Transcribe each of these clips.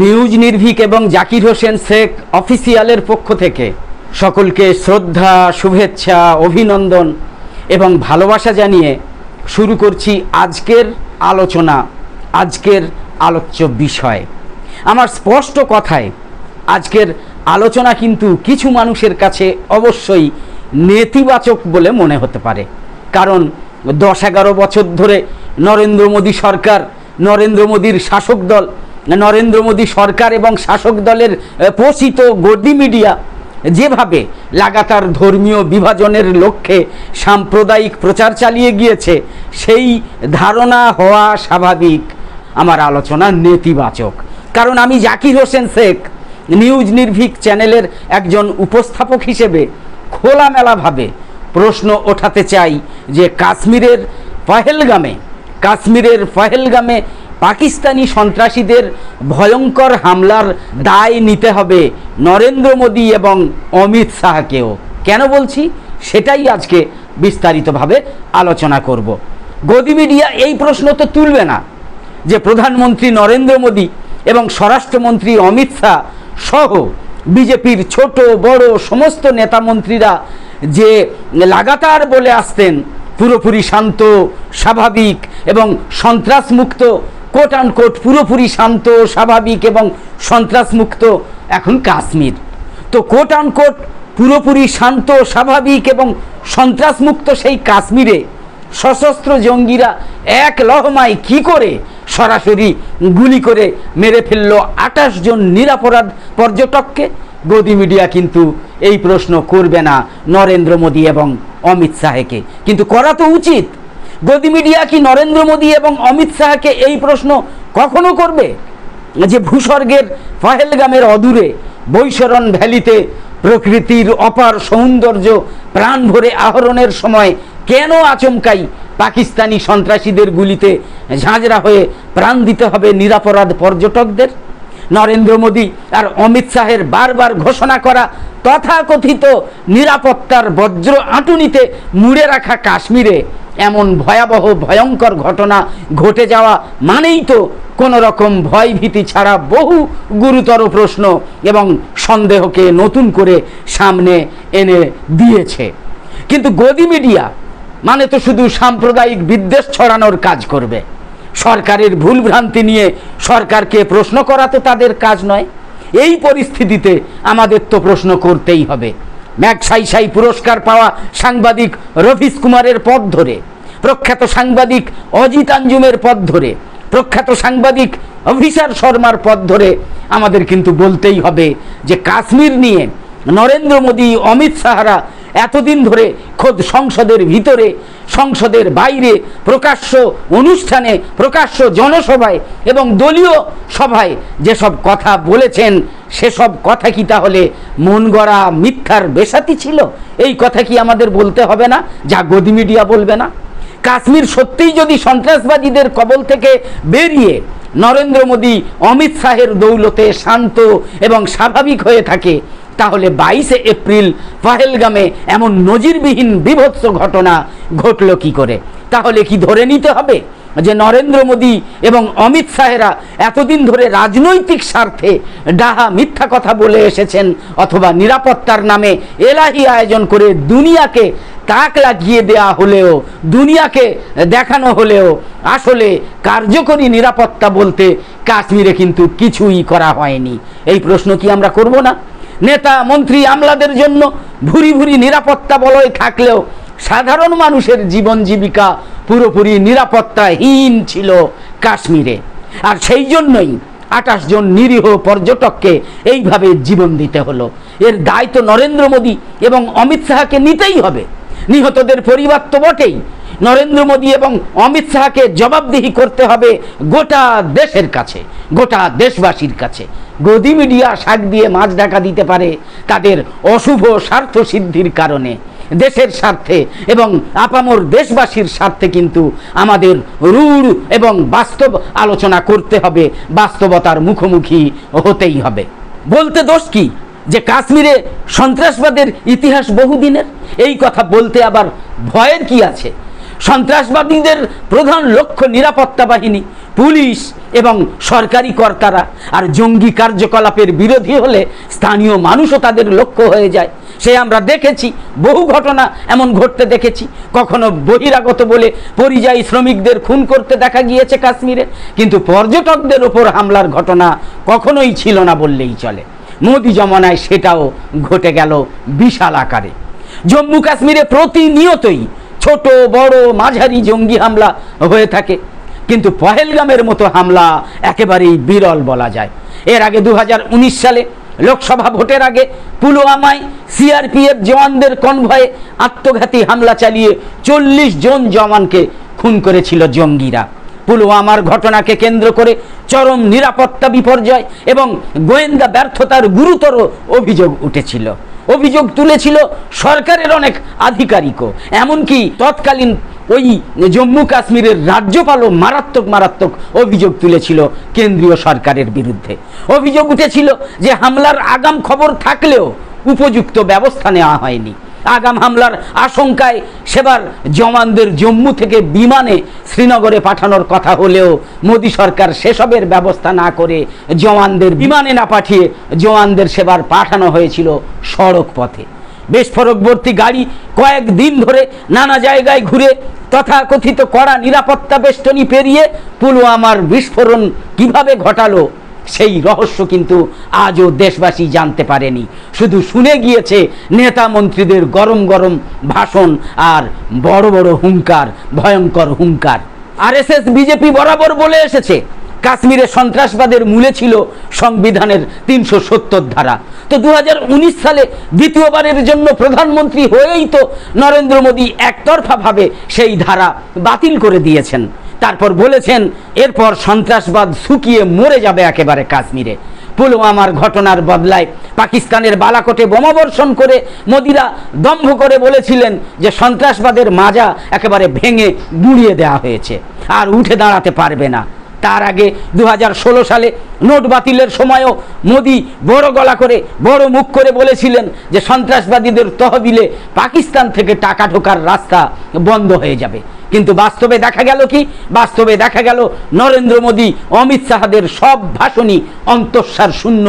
News Nirbhik এবং জাকির হোসেন শেখ অফিসিয়ালের পক্ষ থেকে সকলকে শ্রদ্ধা, শুভেচ্ছা, অভিনন্দন এবং ভালোবাসা জানিয়ে শুরু করছি আজকের আলোচনা, আজকের আলোচ্য বিষয়। আমার স্পষ্ট কথায় আজকের আলোচনা কিন্তু কিছু মানুষের কাছে অবশ্যই নেতিবাচক বলে মনে হতে পারে, কারণ 10-11 বছর ধরে নরেন্দ্র মোদী সরকার, নরেন্দ্র মোদীর শাসক দল, নরেন্দ্র মোদী সরকার এবং শাসক দলের পোষিত গদি মিডিয়া যেভাবে লাগাতার ধর্মীয় বিভাজনের লক্ষ্যে সাম্প্রদায়িক প্রচার চালিয়ে গিয়েছে, সেই ধারণা হওয়া স্বাভাবিক। আমার আলোচনা নেতিবাচক, কারণ আমি জাকির হোসেন শেখ নিউজ নির্ভীক চ্যানেলের একজন উপস্থাপক হিসেবে খোলামেলাভাবে প্রশ্ন ওঠাতে চাই যে কাশ্মীরের পহেলগামে পাকিস্তানি সন্ত্রাসীদের ভয়ঙ্কর হামলার দায় নিতে হবে নরেন্দ্র মোদী এবং অমিত শাহকেও। কেন বলছি সেটাই আজকে বিস্তারিতভাবে আলোচনা করব। গদি মিডিয়া এই প্রশ্ন তো তুলবে না যে প্রধানমন্ত্রী নরেন্দ্র মোদী এবং স্বরাষ্ট্রমন্ত্রী অমিত শাহ সহ বিজেপির ছোট বড় সমস্ত নেতা মন্ত্রীরা যে লাগাতার বলে আসতেন পুরোপুরি শান্ত, স্বাভাবিক এবং সন্ত্রাসমুক্ত, কোট আনকোট পুরোপুরি শান্ত, স্বাভাবিক এবং সন্ত্রাসমুক্ত এখন কাশ্মীর। তো কোট আনকোট পুরোপুরি শান্ত, স্বাভাবিক এবং সন্ত্রাসমুক্ত সেই কাশ্মীরে সশস্ত্র জঙ্গিরা এক লহমায় কি করে সরাসরি গুলি করে মেরে ফেলল 28 জন নিরপরাধ পর্যটককে? গদি মিডিয়া কিন্তু এই প্রশ্ন করবে না নরেন্দ্র মোদী এবং অমিত শাহকে, কিন্তু করা তো উচিত। গদি মিডিয়া কি নরেন্দ্র মোদী এবং অমিত শাহকে এই প্রশ্ন কখনো করবে যে ভূস্বর্গের পহেলগামের অদূরে বৈশরণ ভ্যালিতে প্রকৃতির অপার সৌন্দর্য প্রাণ ভরে আহরণের সময় কেন আচমকাই পাকিস্তানি সন্ত্রাসীদের গুলিতে ঝাঁঝরা হয়ে প্রাণ দিতে হবে নিরপরাধ পর্যটকদের? নরেন্দ্র মোদী আর অমিত শাহের বারবার ঘোষণা করা তথাকথিত নিরাপত্তার বজ্র আঁটুনিতে মুড়ে রাখা কাশ্মীরে এমন ভয়াবহ ভয়ঙ্কর ঘটনা ঘটে যাওয়া মানেই তো কোনো রকম ভয় ভীতি ছাড়া বহু গুরুতর প্রশ্ন এবং সন্দেহকে নতুন করে সামনে এনে দিয়েছে। কিন্তু গদি মিডিয়া মানে তো শুধু সাম্প্রদায়িক বিদ্বেষ ছড়ানোর কাজ করবে। সরকারের ভুলভ্রান্তি নিয়ে সরকারকে প্রশ্ন করা তো তাদের কাজ নয়। এই পরিস্থিতিতে আমাদের তো প্রশ্ন করতেই হবে। ম্যাগসাই পুরস্কার পাওয়া সাংবাদিক রফিস কুমারের পথ ধরে, প্রখ্যাত সাংবাদিক অজিত আঞ্জুমের পথ ধরে, প্রখ্যাত সাংবাদিক অভিষেক শর্মার পথ ধরে আমাদের কিন্তু বলতেই হবে যে কাশ্মীর নিয়ে নরেন্দ্র মোদী, অমিত শাহরা এতদিন ধরে খোদ সংসদের ভিতরে, সংসদের বাইরে, প্রকাশ্য অনুষ্ঠানে, প্রকাশ্য জনসভায় এবং দলীয় সভায় যেসব কথা বলেছেন, সেসব কথা কি তাহলে মন গড়া মিথ্যার বেসাতি ছিল? এই কথা কি আমাদের বলতে হবে না, যা গদি মিডিয়া বলবে না? কাশ্মীর সত্যিই যদি সন্ত্রাসবাদীদের কবল থেকে বেরিয়ে নরেন্দ্র মোদী, অমিত শাহের দৌলতে শান্ত এবং স্বাভাবিক হয়ে থাকে, তাহলে 22 এপ্রিল পহেলগামে এমন নজিরবিহীন বিভৎস ঘটনা ঘটল কি করে? তাহলে কি ধরে নিতে হবে যে নরেন্দ্র মোদী এবং অমিত শাহেরা এতদিন ধরে রাজনৈতিক স্বার্থে ডাহা মিথ্যা কথা বলে এসেছেন, অথবা নিরাপত্তার নামে এলাহি আয়োজন করে দুনিয়াকে তাক লাগিয়ে দেয়া হলেও, দুনিয়াকে দেখানো হলেও আসলে কার্যকরী নিরাপত্তা বলতে কাশ্মীরে কিন্তু কিছুই করা হয়নি? এই প্রশ্ন কি আমরা করব না? নেতা, মন্ত্রী, আমলাদের জন্য ভুরি ভুরি নিরাপত্তা বলয় থাকলেও সাধারণ মানুষের জীবন জীবিকা পুরোপুরি নিরাপত্তাহীন ছিল কাশ্মীরে। আর সেই জন্যই 28 জন নিরীহ পর্যটককে এইভাবে জীবন দিতে হলো। এর দায় তো নরেন্দ্র মোদী এবং অমিত শাহকে নিতেই হবে। নিহতদের পরিবার তো বটেই, নরেন্দ্র মোদী এবং অমিত শাহকে জবাবদিহি করতে হবে গোটা দেশের কাছে, গোটা দেশবাসীর কাছে। গদি মিডিয়া শাক দিয়ে মাছ ঢাকা দিতে পারে তাদের অশুভ স্বার্থ সিদ্ধির কারণে। দেশের স্বার্থে এবং আপামর দেশবাসীর স্বার্থে কিন্তু আমাদের রূঢ় এবং বাস্তব আলোচনা করতে হবে, বাস্তবতার মুখোমুখি হতেই হবে। বলতে দোষ কি যে কাশ্মীরে সন্ত্রাসবাদের ইতিহাস বহুদিনের? এই কথা বলতে আবার ভয়ের কি আছে? সন্ত্রাসবাদীদের প্রধান লক্ষ্য নিরাপত্তা বাহিনী, পুলিশ এবং সরকারি কর্তারা, আর জঙ্গি কার্যকলাপের বিরোধী হলে স্থানীয় মানুষও তাদের লক্ষ্য হয়ে যায়। সে আমরা দেখেছি, বহু ঘটনা এমন ঘটতে দেখেছি। কখনো বহিরাগত বলে পরিযায়ী শ্রমিকদের খুন করতে দেখা গিয়েছে কাশ্মীরে, কিন্তু পর্যটকদের ওপর হামলার ঘটনা কখনোই ছিল না বললেই চলে। মোদি জমানায় সেটাও ঘটে গেল বিশাল আকারে। জম্মু কাশ্মীরে প্রতিনিয়তই ছোট বড় মাঝারি জঙ্গি হামলা হয়ে থাকে, কিন্তু পহেলগামের মতো হামলা একেবারেই বিরল বলা যায়। এর আগে 2019 সালে লোকসভা ভোটের আগে পুলওয়ামায় সিআরপিএফ জওয়ানদের কনভয়ে আত্মঘাতী হামলা চালিয়ে 40 জন জওয়ানকে খুন করেছিল জঙ্গিরা। পুলওয়ামার ঘটনাকে কেন্দ্র করে চরম নিরাপত্তা বিপর্যয় এবং গোয়েন্দা ব্যর্থতার গুরুতর অভিযোগ উঠেছিল। অভিযোগ তুলেছিল সরকারের অনেক আধিকারিকও, এমনকি তৎকালীন ওই জম্মু কাশ্মীরের রাজ্যপালও মারাত্মক অভিযোগ তুলেছিল কেন্দ্রীয় সরকারের বিরুদ্ধে। অভিযোগ উঠেছিল যে হামলার আগাম খবর থাকলেও উপযুক্ত ব্যবস্থা নেওয়া হয়নি। আগাম হামলার আশঙ্কায় সেবার জওয়ানদের জম্মু থেকে বিমানে শ্রীনগরে পাঠানোর কথা হলেও মোদী সরকার সেসবের ব্যবস্থা না করে জওয়ানদের বিমানে না পাঠিয়ে জওয়ানদের সেবার পাঠানো হয়েছিল সড়ক পথে। বিস্ফোরকবর্তী গাড়ি কয়েকদিন ধরে নানা জায়গায় ঘুরে তথাকথিত কড়া নিরাপত্তা বেষ্টনী পেরিয়ে পুলওয়ামার বিস্ফোরণ কিভাবে ঘটালো সেই রহস্য কিন্তু আজও দেশবাসী জানতে পারেনি। শুধু শুনে গিয়েছে নেতা মন্ত্রীদের গরম গরম ভাষণ আর বড় বড় হুঙ্কার, ভয়ঙ্কর হুঙ্কার। আরএসএস বিজেপি বরাবর বলে এসেছে কাশ্মীরে সন্ত্রাসবাদের মূলে ছিল সংবিধানের 370 ধারা। তো 2019 সালে দ্বিতীয়বারের জন্য প্রধানমন্ত্রী হয়েই তো নরেন্দ্র মোদী একতরফাভাবে সেই ধারা বাতিল করে দিয়েছেন। তারপর বলেছেন এরপর সন্ত্রাসবাদ শুকিয়ে মরে যাবে একেবারে কাশ্মীরে। পুলওয়ামার ঘটনার বদলায় পাকিস্তানের বালাকোটে বোমাবর্ষণ করে মোদিরা দম্ভ করে বলেছিলেন যে সন্ত্রাসবাদের মাজা একেবারে ভেঙে গুঁড়িয়ে দেওয়া হয়েছে, আর উঠে দাঁড়াতে পারবে না। তার আগে 2016 সালে নোট বাতিলের সময়ও মোদি বড় গলা করে বড় মুখ করে বলেছিলেন যে সন্ত্রাসবাদীদের তহবিলে পাকিস্তান থেকে টাকা ঢোকার রাস্তা বন্ধ হয়ে যাবে। কিন্তু বাস্তবে দেখা গেল কি? বাস্তবে দেখা গেল নরেন্দ্র মোদী অমিত শাহদের সব ভাষণই অন্তঃসার শূন্য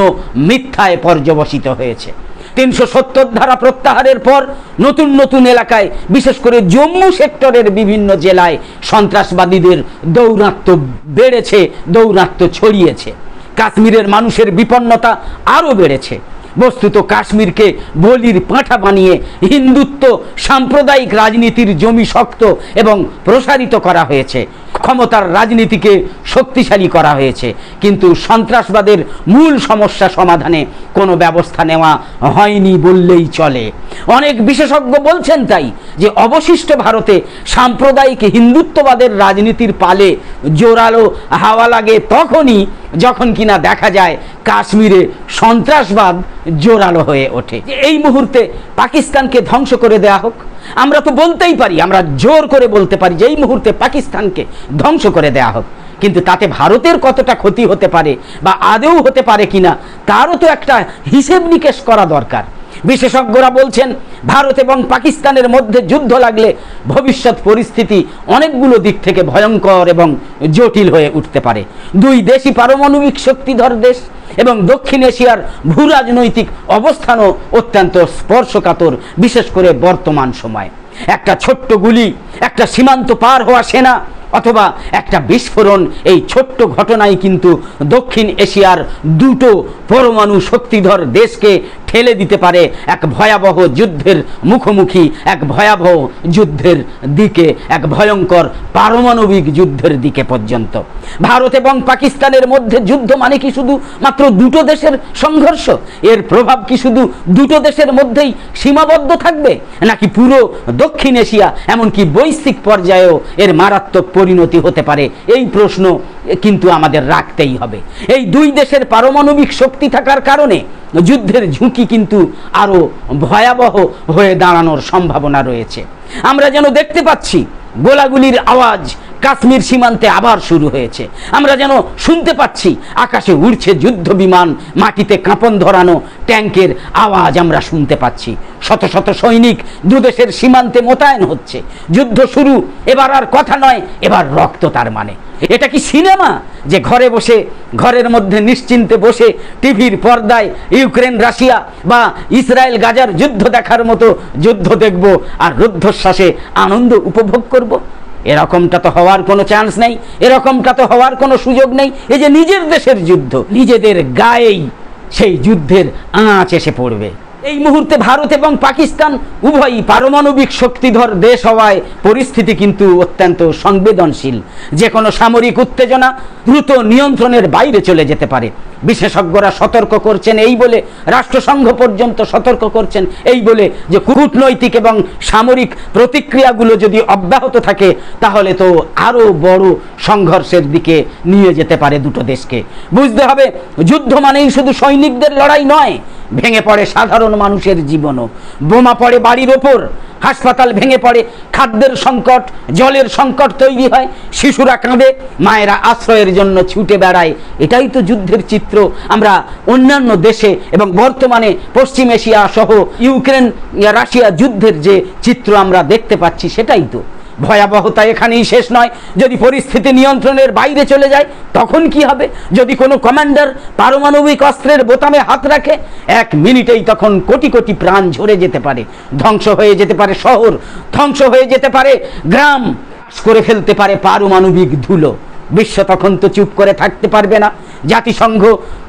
মিথ্যায় পর্যবসিত হয়েছে। 370 ধারা প্রত্যাহারের পর নতুন নতুন এলাকায়, বিশেষ করে জম্মু সেক্টরের বিভিন্ন জেলায় সন্ত্রাসবাদীদের দৌরাত্ম্য বেড়েছে, দৌরাত্ম্য ছড়িয়েছে। কাশ্মীরের মানুষের বিপন্নতা আরও বেড়েছে। বস্তুত কাশ্মীরকে বলির পাঁঠা বানিয়ে হিন্দুত্ব সাম্প্রদায়িক রাজনীতির জমি শক্ত এবং প্রসারিত করা হয়েছে, ক্ষমতার রাজনীতিকে শক্তিশালী করা হয়েছে, কিন্তু সন্ত্রাসবাদের মূল সমস্যা সমাধানে কোনো ব্যবস্থা নেওয়া হয়নি বললেই চলে। অনেক বিশেষজ্ঞ বলছেন তাই যে অবশিষ্ট ভারতে সাম্প্রদায়িক হিন্দুত্ববাদের রাজনীতির পালে জোরালো হাওয়া লাগে তখনই যখন কিনা দেখা যায় কাশ্মীরে সন্ত্রাসবাদ জোরালো হয়ে ওঠে। এই মুহূর্তে পাকিস্তানকে ধ্বংস করে দেয়া হোক, আমরা তো বলতেই পারি, আমরা জোর করে বলতে পারি যে এই মুহূর্তে পাকিস্তানকে ধ্বংস করে দেয়া হোক, কিন্তু তাতে ভারতের কতটা ক্ষতি হতে পারে বা আদৌ হতে পারে কিনা তারও তো একটা হিসেব নিকেশ করা দরকার। বিশেষজ্ঞরা বলছেন ভারত এবং পাকিস্তানের মধ্যে যুদ্ধ লাগলে ভবিষ্যৎ পরিস্থিতি অনেকগুলো দিক থেকে ভয়ঙ্কর এবং জটিল হয়ে উঠতে পারে। দুই দেশই পারমাণবিক শক্তিধর দেশ এবং দক্ষিণ এশিয়ার ভূরাজনৈতিক অবস্থানও অত্যন্ত স্পর্শকাতর, বিশেষ করে বর্তমান সময়ে। একটা ছোট্ট গুলি, একটা সীমান্ত পার হওয়া সেনা অথবা একটা বিস্ফোরণ, এই ছোট্ট ঘটনাই কিন্তু দক্ষিণ এশিয়ার দুটো পরমাণু শক্তিধর দেশকে ঠেলে দিতে পারে এক ভয়াবহ যুদ্ধের মুখোমুখি, এক ভয়াবহ যুদ্ধের দিকে, এক ভয়ঙ্কর পারমাণবিক যুদ্ধের দিকে পর্যন্ত। ভারত এবং পাকিস্তানের মধ্যে যুদ্ধ মানে কি শুধু মাত্র দুটো দেশের সংঘর্ষ? এর প্রভাব কি শুধু দুটো দেশের মধ্যেই সীমাবদ্ধ থাকবে, নাকি পুরো দক্ষিণ এশিয়া এমনকি বৈশ্বিক পর্যায়েও এর মারাত্মক পরিণতি হতে পারে? এই প্রশ্ন কিন্তু আমাদের রাখতেই হবে। এই দুই দেশের পারমাণবিক শক্তি থাকার কারণে যুদ্ধের ঝুঁকি কিন্তু আরো ভয়াবহ হয়ে দাঁড়ানোর সম্ভাবনা রয়েছে। আমরা যেন দেখতে পাচ্ছি গোলাগুলির আওয়াজ কাশ্মীর সীমান্তে আবার শুরু হয়েছে। আমরা যেন শুনতে পাচ্ছি আকাশে উড়ছে যুদ্ধ বিমান, মাটিতে কাঁপন ধরানো ট্যাঙ্কের আওয়াজ আমরা শুনতে পাচ্ছি। শত শত সৈনিক দুদেশের সীমান্তে মোতায়েন হচ্ছে। যুদ্ধ শুরু, এবার আর কথা নয়, এবার রক্ত। তার মানে এটা কি সিনেমা যে ঘরে বসে, ঘরের মধ্যে নিশ্চিন্তে বসে টিভির পর্দায় ইউক্রেন রাশিয়া বা ইসরায়েল গাজার যুদ্ধ দেখার মতো যুদ্ধ দেখব আর রুদ্ধশ্বাসে আনন্দ উপভোগ করব? এরকমটা তো হওয়ার কোনো চান্স নেই, এরকমটা তো হওয়ার কোনো সুযোগ নেই। এই যে নিজের দেশের যুদ্ধ, নিজেদের গায়েই সেই যুদ্ধের আঁচ এসে পড়বে। এই মুহূর্তে ভারত এবং পাকিস্তান উভয়ই পারমাণবিক শক্তিধর দেশ হওয়ায় পরিস্থিতি কিন্তু অত্যন্ত সংবেদনশীল। যে কোনো সামরিক উত্তেজনা দ্রুত নিয়ন্ত্রণের বাইরে চলে যেতে পারে। বিশেষজ্ঞরা সতর্ক করছেন এই বলে, রাষ্ট্রসংঘ পর্যন্ত সতর্ক করছেন এই বলে যে কূটনৈতিক এবং সামরিক প্রতিক্রিয়াগুলো যদি অব্যাহত থাকে তাহলে তো আরও বড় সংঘর্ষের দিকে নিয়ে যেতে পারে দুটো দেশকে। বুঝতে হবে, যুদ্ধ মানেই শুধু সৈনিকদের লড়াই নয়, ভেঙে পড়ে সাধারণ মানুষের জীবনও। বোমা পড়ে বাড়ির ওপর, হাসপাতাল ভেঙে পড়ে, খাদ্যের সংকট, জলের সংকট তৈরি হয়, শিশুরা কাঁদে, মায়েরা আশ্রয়ের জন্য ছুটে বেড়ায়। এটাই তো যুদ্ধের চিত্র আমরা অন্যান্য দেশে এবং বর্তমানে পশ্চিম এশিয়া সহ ইউক্রেন রাশিয়া যুদ্ধের যে চিত্র আমরা দেখতে পাচ্ছি সেটাই তো। ভয়াবহতা এখানেই শেষ নয়। যদি পরিস্থিতি নিয়ন্ত্রণের বাইরে চলে যায় তখন কি হবে? যদি কোনো কমান্ডার পারমাণবিক অস্ত্রের বোতামে হাত রাখে, 1 মিনিটেই তখন কোটি কোটি প্রাণ ঝরে যেতে পারে, ধ্বংস হয়ে যেতে পারে শহর, ধ্বংস হয়ে যেতে পারে গ্রাম, করে ফেলতে পারে পারমাণবিক ধুলো। বিশ্ব তখন তো চুপ করে থাকতে পারবে না। জাতিসংঘ,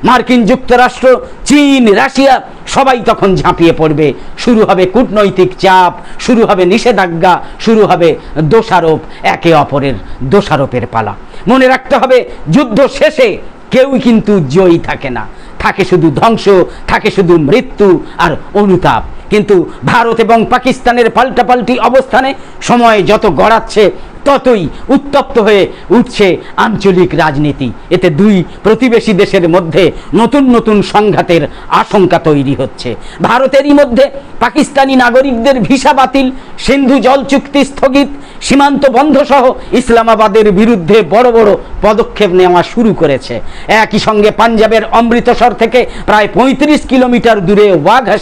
মার্কিন যুক্তরাষ্ট্র, চীন, রাশিয়া সবাই তখন ঝাঁপিয়ে পড়বে। শুরু হবে কূটনৈতিক চাপ, শুরু হবে নিষেধাজ্ঞা, শুরু হবে দোষারোপ, একে অপরের দোষারোপের পালা। মনে রাখতে হবে, যুদ্ধ শেষে কেউই কিন্তু জয়ী থাকে না, থাকে শুধু ধ্বংস, থাকে শুধু মৃত্যু আর অনুতাপ। কিন্তু ভারত এবং পাকিস্তানের পাল্টাপাল্টি অবস্থানে সময় যত গড়াচ্ছে ততই উত্তপ্ত হয়ে উঠছে আঞ্চলিক রাজনীতি। এতে দুই প্রতিবেশী দেশের মধ্যে নতুন নতুন সংঘাতের আশঙ্কা তৈরি হচ্ছে। ভারতেরই মধ্যে পাকিস্তানি নাগরিকদের ভিসা বাতিল, সিন্ধু জল চুক্তি স্থগিত, সীমান্ত বন্ধ সহ ইসলামাবাদের বিরুদ্ধে বড় বড় পদক্ষেপ নেওয়া শুরু করেছে। একই সঙ্গে পাঞ্জাবের অমৃতসর থেকে প্রায় 35 কিলোমিটার দূরে ওয়াঘা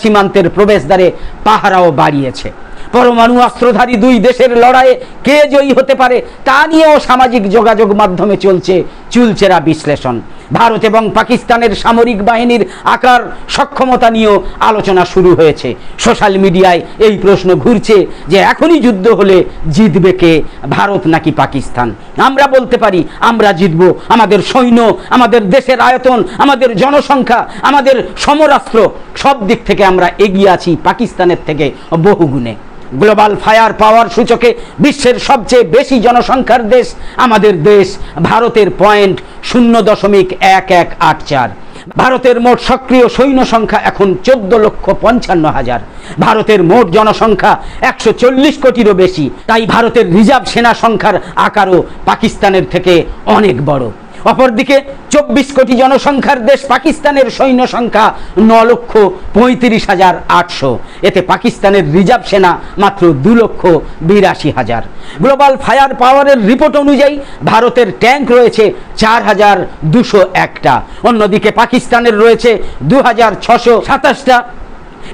সীমান্তের প্রবেশদ্বারে পাহারাও বাড়িয়েছে। পরমাণু অস্ত্রধারী দুই দেশের লড়াইয়ে কে জয়ী হতে পারে তা নিয়েও সামাজিক যোগাযোগ মাধ্যমে চলছে চুলচেরা বিশ্লেষণ। ভারত এবং পাকিস্তানের সামরিক বাহিনীর আকার, সক্ষমতা নিয়েও আলোচনা শুরু হয়েছে। সোশ্যাল মিডিয়ায় এই প্রশ্ন ঘুরছে যে এখনই যুদ্ধ হলে জিতবে কে, ভারত নাকি পাকিস্তান? আমরা বলতে পারি আমরা জিতব। আমাদের সৈন্য, আমাদের দেশের আয়তন, আমাদের জনসংখ্যা, আমাদের সমরাস্ত্র সব দিক থেকে আমরা এগিয়ে আছি পাকিস্তানের থেকে বহুগুণে। গ্লোবাল ফায়ার পাওয়ার সূচকে বিশ্বের সবচেয়ে বেশি জনসংখ্যার দেশ আমাদের দেশ। ভারতের 0.1184। ভারতের মোট সক্রিয় সৈন্য সংখ্যা এখন 14,55,000। ভারতের মোট জনসংখ্যা 140 কোটিরও বেশি। তাই ভারতের রিজার্ভ সেনা সংখ্যার আকারও পাকিস্তানের থেকে অনেক বড়। অপরদিকে 24 কোটি জনসংখ্যার দেশ পাকিস্তানের সৈন্য সংখ্যা 9,35,800। এতে পাকিস্তানের রিজার্ভ সেনা মাত্র 2,82,000। গ্লোবাল ফায়ার পাওয়ারের রিপোর্ট অনুযায়ী ভারতের ট্যাঙ্ক রয়েছে 4,201টা, অন্যদিকে পাকিস্তানের রয়েছে 2,627টা।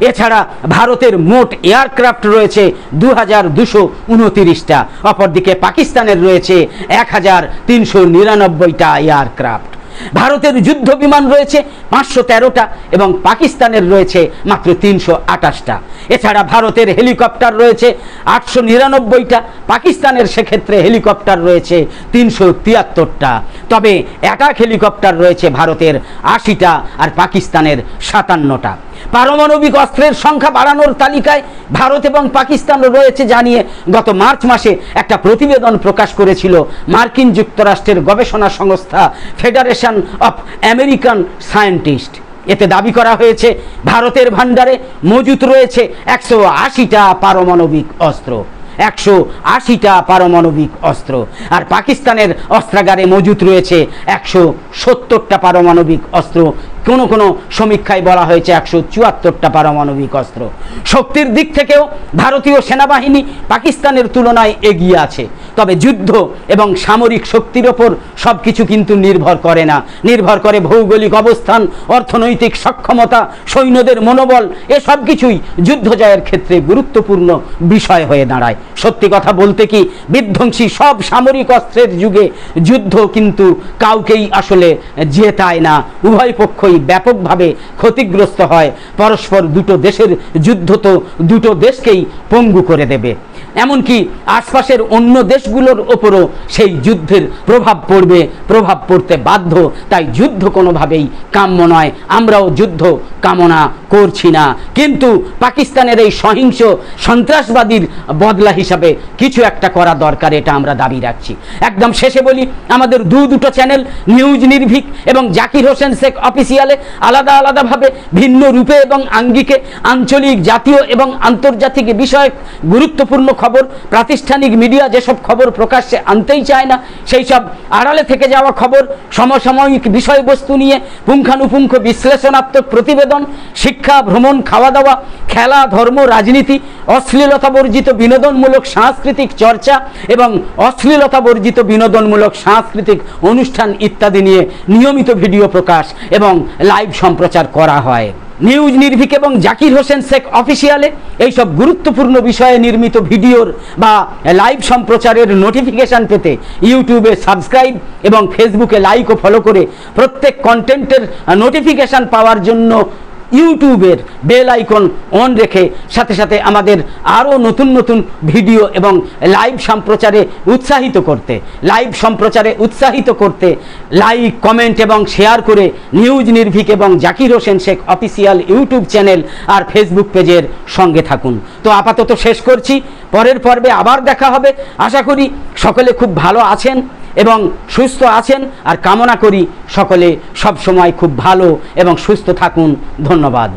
এছাড়া ভারতের মোট এয়ারক্রাফট রয়েছে 2,229টা, অপরদিকে পাকিস্তানের রয়েছে 1,399টা এয়ারক্রাফট। ভারতের যুদ্ধ বিমান রয়েছে 513টা এবং পাকিস্তানের রয়েছে মাত্র 328টা। এছাড়া ভারতের হেলিকপ্টার রয়েছে 899টা, পাকিস্তানের সেক্ষেত্রে হেলিকপ্টার রয়েছে 373টা। তবে অ্যাটাক হেলিকপ্টার রয়েছে ভারতের 80টা আর পাকিস্তানের 57টা। পারমাণবিক অস্ত্রের সংখ্যা বাড়ানোর তালিকায় ভারত এবং পাকিস্তান রয়েছে জানিয়ে গত মার্চ মাসে একটা প্রতিবেদন প্রকাশ করেছিল মার্কিন যুক্তরাষ্ট্রের গবেষণা সংস্থা ফেডারেশন অফ আমেরিকান সায়েন্টিস্ট। এতে দাবি করা হয়েছে ভারতের ভান্ডারে মজুত রয়েছে 180টা পারমাণবিক অস্ত্র, 180টা পারমাণবিক অস্ত্র, আর পাকিস্তানের অস্ত্রাগারে মজুত রয়েছে 170টা পারমাণবিক অস্ত্র, কোনো কোনো সমীক্ষায় বলা হয়েছে 174টা পারমাণবিক অস্ত্র। শক্তির দিক থেকেও ভারতীয় সেনাবাহিনী পাকিস্তানের তুলনায় এগিয়ে আছে। তবে যুদ্ধ এবং সামরিক শক্তির ওপর সব কিছু কিন্তু নির্ভর করে না, নির্ভর করে ভৌগোলিক অবস্থান, অর্থনৈতিক সক্ষমতা, সৈন্যদের মনোবল। এসব কিছুই যুদ্ধ জয়ের ক্ষেত্রে গুরুত্বপূর্ণ বিষয় হয়ে দাঁড়ায়। সত্যি কথা বলতে কি, বিধ্বংসী সব সামরিক অস্ত্রের যুগে যুদ্ধ কিন্তু কাউকেই আসলে জেতায় না, উভয় পক্ষই ব্যাপকভাবে ক্ষতিগ্রস্ত হয়। পরস্পর দুটো দেশের যুদ্ধ তো দুটো দেশকেই পঙ্গু করে দেবে, এমনকি আশপাশের অন্য দেশগুলোর ওপরও সেই যুদ্ধের প্রভাব পড়বে, প্রভাব পড়তে বাধ্য। তাই যুদ্ধ কোনোভাবেই কাম্য নয়, আমরাও যুদ্ধ কামনা করছি না। কিন্তু পাকিস্তানের এই সহিংস সন্ত্রাসবাদীর বদলা হিসাবে কিছু একটা করা দরকার, এটা আমরা দাবি রাখছি। একদম শেষে বলি, আমাদের দুটো চ্যানেল নিউজ নির্ভীক এবং জাকির হোসেন শেখ অফিসিয়ালে আলাদা আলাদাভাবে ভিন্ন রূপে এবং আঙ্গিকে আঞ্চলিক, জাতীয় এবং আন্তর্জাতিক বিষয়ক গুরুত্বপূর্ণ খবর, প্রাতিষ্ঠানিক মিডিয়া যেসব খবর প্রকাশ্যে আনতেই চায় না, সেই সব আড়ালে থেকে যাওয়া খবর, সমসাময়িক বিষয়বস্তু নিয়ে পুঙ্খানুপুঙ্খ বিশ্লেষণাত্মক প্রতিবেদন, শিক্ষা, ভ্রমণ, খাওয়া দাওয়া, খেলা, ধর্ম, রাজনীতি, অশ্লীলতা বর্জিত বিনোদনমূলক সাংস্কৃতিক চর্চা এবং অশ্লীলতা বর্জিত বিনোদনমূলক সাংস্কৃতিক অনুষ্ঠান ইত্যাদি নিয়ে নিয়মিত ভিডিও প্রকাশ এবং লাইভ সম্প্রচার করা হয়। নিউজ নির্ভীক এবং জাকির হোসেন শেখ অফিসিয়ালে এইসব গুরুত্বপূর্ণ বিষয়ে নির্মিত ভিডিওর বা লাইভ সম্প্রচারের নোটিফিকেশান পেতে ইউটিউবে সাবস্ক্রাইব এবং ফেসবুকে লাইক ও ফলো করে প্রত্যেক কন্টেন্টের নোটিফিকেশান পাওয়ার জন্য ইউটিউবের বেল আইকন অন রেখে সাথে সাথে আমাদের আরও নতুন নতুন ভিডিও এবং লাইভ সম্প্রচারে উৎসাহিত করতে লাইক, কমেন্ট এবং শেয়ার করে নিউজ নির্ভীক এবং Zakir Hossain Sheikh official YouTube channel আর ফেসবুক পেজের সঙ্গে থাকুন। তো আপাতত শেষ করছি, পরের পর্বে আবার দেখা হবে। আশা করি সকলে খুব ভালো আছেন এবং সুস্থ আছেন, আর কামনা করি সকলে সব সময় খুব ভালো এবং সুস্থ থাকুন। ধন্যবাদ।